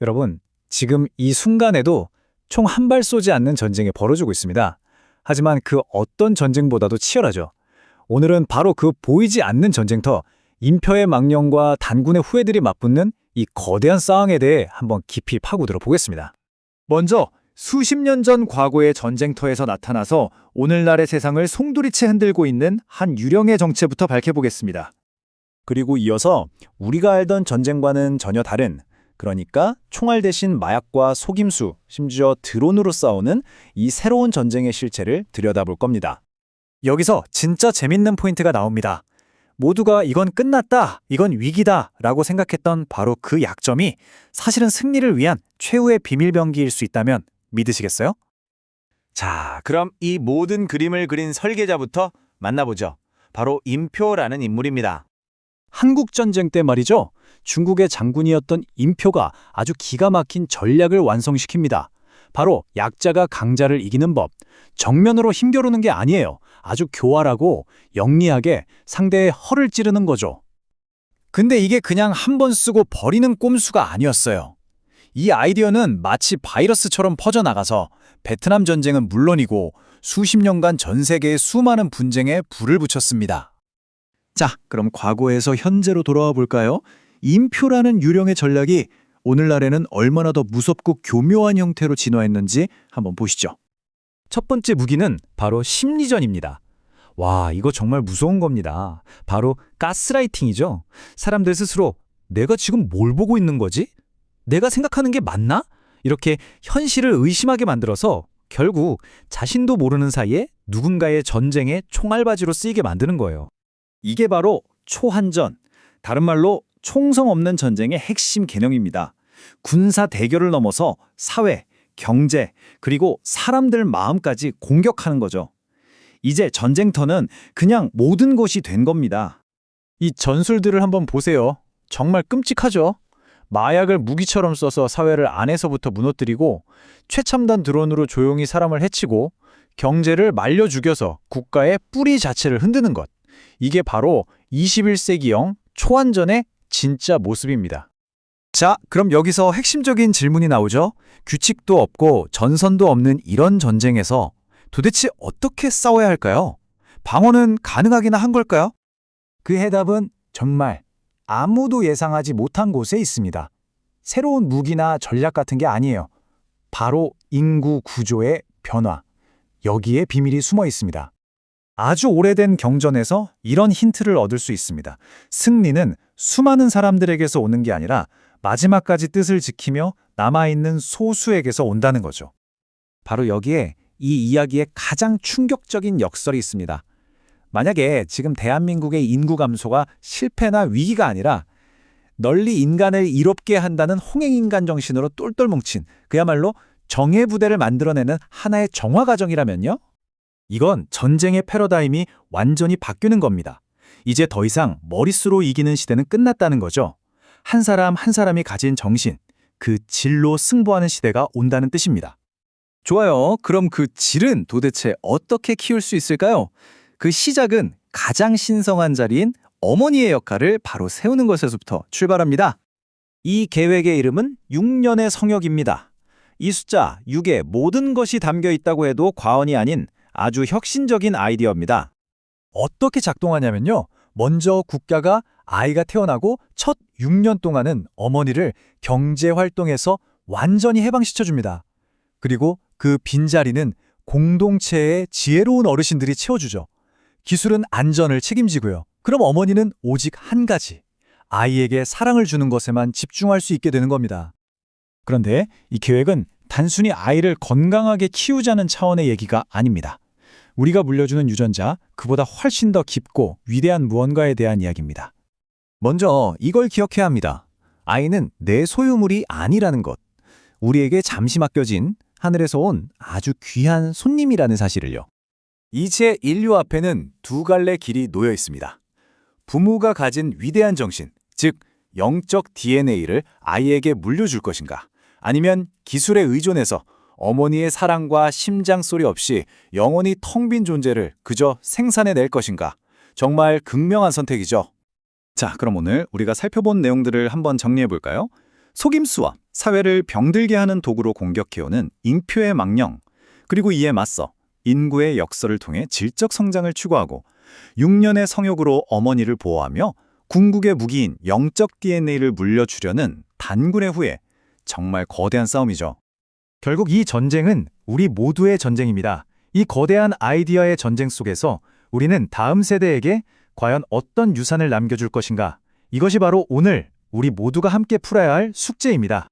여러분, 지금 이 순간에도 총 한 발 쏘지 않는 전쟁이 벌어지고 있습니다. 하지만 그 어떤 전쟁보다도 치열하죠. 오늘은 바로 그 보이지 않는 전쟁터, 임표의 망령과 단군의 후예들이 맞붙는 이 거대한 싸움에 대해 한번 깊이 파고들어 보겠습니다. 먼저 수십 년 전 과거의 전쟁터에서 나타나서 오늘날의 세상을 송두리째 흔들고 있는 한 유령의 정체부터 밝혀보겠습니다. 그리고 이어서 우리가 알던 전쟁과는 전혀 다른, 그러니까 총알 대신 마약과 속임수, 심지어 드론으로 싸우는 이 새로운 전쟁의 실체를 들여다볼 겁니다. 여기서 진짜 재밌는 포인트가 나옵니다. 모두가 이건 끝났다, 이건 위기다 라고 생각했던 바로 그 약점이 사실은 승리를 위한 최후의 비밀병기일 수 있다면 믿으시겠어요? 자, 그럼 이 모든 그림을 그린 설계자부터 만나보죠. 바로 임표라는 인물입니다. 한국전쟁 때 말이죠. 중국의 장군이었던 임표가 아주 기가 막힌 전략을 완성시킵니다. 바로 약자가 강자를 이기는 법, 정면으로 힘겨루는 게 아니에요. 아주 교활하고 영리하게 상대의 허를 찌르는 거죠. 근데 이게 그냥 한 번 쓰고 버리는 꼼수가 아니었어요. 이 아이디어는 마치 바이러스처럼 퍼져나가서 베트남 전쟁은 물론이고 수십 년간 전 세계의 수많은 분쟁에 불을 붙였습니다. 자, 그럼 과거에서 현재로 돌아와 볼까요? 임표라는 유령의 전략이 오늘날에는 얼마나 더 무섭고 교묘한 형태로 진화했는지 한번 보시죠. 첫 번째 무기는 바로 심리전입니다. 와, 이거 정말 무서운 겁니다. 바로 가스라이팅이죠. 사람들 스스로 내가 지금 뭘 보고 있는 거지? 내가 생각하는 게 맞나? 이렇게 현실을 의심하게 만들어서 결국 자신도 모르는 사이에 누군가의 전쟁에 총알바지로 쓰이게 만드는 거예요. 이게 바로 초한전, 다른 말로 총성 없는 전쟁의 핵심 개념입니다. 군사 대결을 넘어서 사회, 경제, 그리고 사람들 마음까지 공격하는 거죠. 이제 전쟁터는 그냥 모든 것이 된 겁니다. 이 전술들을 한번 보세요. 정말 끔찍하죠? 마약을 무기처럼 써서 사회를 안에서부터 무너뜨리고 최첨단 드론으로 조용히 사람을 해치고 경제를 말려 죽여서 국가의 뿌리 자체를 흔드는 것. 이게 바로 21세기형 초안전의 진짜 모습입니다. 자, 그럼 여기서 핵심적인 질문이 나오죠. 규칙도 없고 전선도 없는 이런 전쟁에서 도대체 어떻게 싸워야 할까요? 방어는 가능하기나 한 걸까요? 그 해답은 정말 아무도 예상하지 못한 곳에 있습니다. 새로운 무기나 전략 같은 게 아니에요. 바로 인구 구조의 변화. 여기에 비밀이 숨어 있습니다. 아주 오래된 경전에서 이런 힌트를 얻을 수 있습니다. 승리는 수많은 사람들에게서 오는 게 아니라 마지막까지 뜻을 지키며 남아있는 소수에게서 온다는 거죠. 바로 여기에 이 이야기의 가장 충격적인 역설이 있습니다. 만약에 지금 대한민국의 인구 감소가 실패나 위기가 아니라 널리 인간을 이롭게 한다는 홍행인간 정신으로 똘똘 뭉친 그야말로 정예부대를 만들어내는 하나의 정화 과정이라면요? 이건 전쟁의 패러다임이 완전히 바뀌는 겁니다. 이제 더 이상 머릿수로 이기는 시대는 끝났다는 거죠. 한 사람 한 사람이 가진 정신, 그 질로 승부하는 시대가 온다는 뜻입니다. 좋아요. 그럼 그 질은 도대체 어떻게 키울 수 있을까요? 그 시작은 가장 신성한 자리인 어머니의 역할을 바로 세우는 것에서부터 출발합니다. 이 계획의 이름은 6년의 성역입니다. 이 숫자 6에 모든 것이 담겨 있다고 해도 과언이 아닌 아주 혁신적인 아이디어입니다. 어떻게 작동하냐면요. 먼저 국가가 아이가 태어나고 첫 6년 동안은 어머니를 경제활동에서 완전히 해방시켜줍니다. 그리고 그 빈자리는 공동체의 지혜로운 어르신들이 채워주죠. 기술은 안전을 책임지고요. 그럼 어머니는 오직 한 가지, 아이에게 사랑을 주는 것에만 집중할 수 있게 되는 겁니다. 그런데 이 계획은 단순히 아이를 건강하게 키우자는 차원의 얘기가 아닙니다. 우리가 물려주는 유전자, 그보다 훨씬 더 깊고 위대한 무언가에 대한 이야기입니다. 먼저 이걸 기억해야 합니다. 아이는 내 소유물이 아니라는 것. 우리에게 잠시 맡겨진 하늘에서 온 아주 귀한 손님이라는 사실을요. 이제 인류 앞에는 두 갈래 길이 놓여 있습니다. 부모가 가진 위대한 정신, 즉 영적 DNA를 아이에게 물려줄 것인가? 아니면 기술에 의존해서 어머니의 사랑과 심장 소리 없이 영원히 텅 빈 존재를 그저 생산해낼 것인가? 정말 극명한 선택이죠. 자, 그럼 오늘 우리가 살펴본 내용들을 한번 정리해 볼까요? 속임수와 사회를 병들게 하는 도구로 공격해오는 잉표의 망령, 그리고 이에 맞서 인구의 역설을 통해 질적 성장을 추구하고 6년의 성욕으로 어머니를 보호하며 궁극의 무기인 영적 DNA를 물려주려는 단군의 후예, 정말 거대한 싸움이죠. 결국 이 전쟁은 우리 모두의 전쟁입니다. 이 거대한 아이디어의 전쟁 속에서 우리는 다음 세대에게 과연 어떤 유산을 남겨줄 것인가? 이것이 바로 오늘 우리 모두가 함께 풀어야 할 숙제입니다.